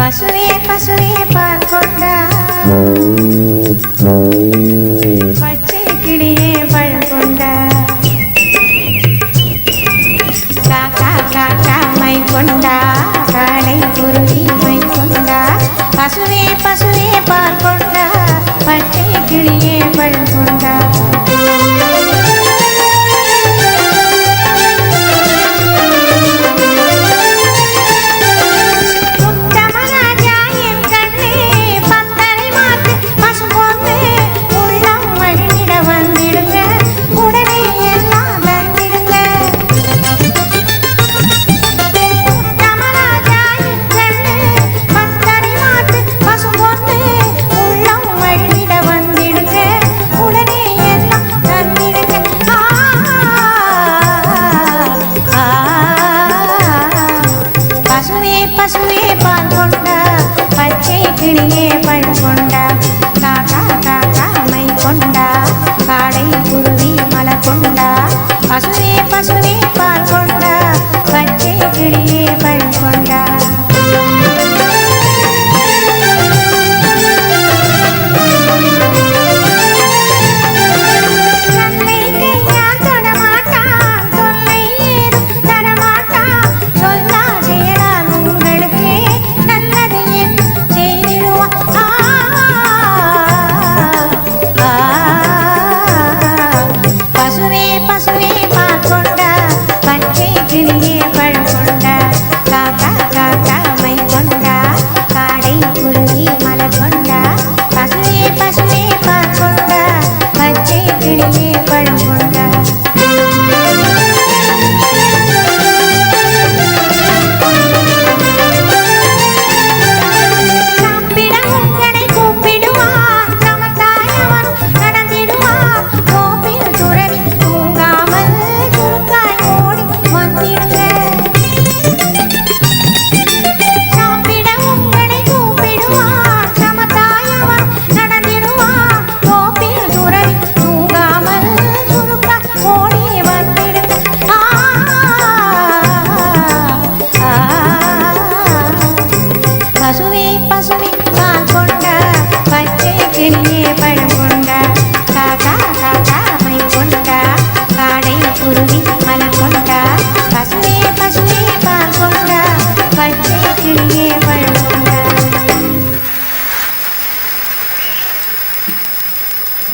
பசுவே பசுவே பால் கொண்டா பச்சை கிளியே பழம் கொண்டா காக்கா காக்கா மை கொண்டா காளை குருவி மை கொண்டா பசுவே பசுவே பால் கொண்டா பச்சை கிளியே பழம் கொண்டா பசுவே பால் கொண்டா பச்சை கிளியே பழம் கொண்டா காக்கா காக்கா மை கொண்டா காடை குருவி மலர் கொண்டா பசுவே பசுவே பால் கொண்டா பச்சை கிளியே பழம் கொண்டா பசுவே பசுவே பால் கொண்டா பச்சை கிளியே பழம் கொண்டா காக்கா காக்கா மை கொண்டா காடை குருவி மலர் கொண்டா பசுவே பசுவே பால் கொண்டா பச்சை கிளியே பழம்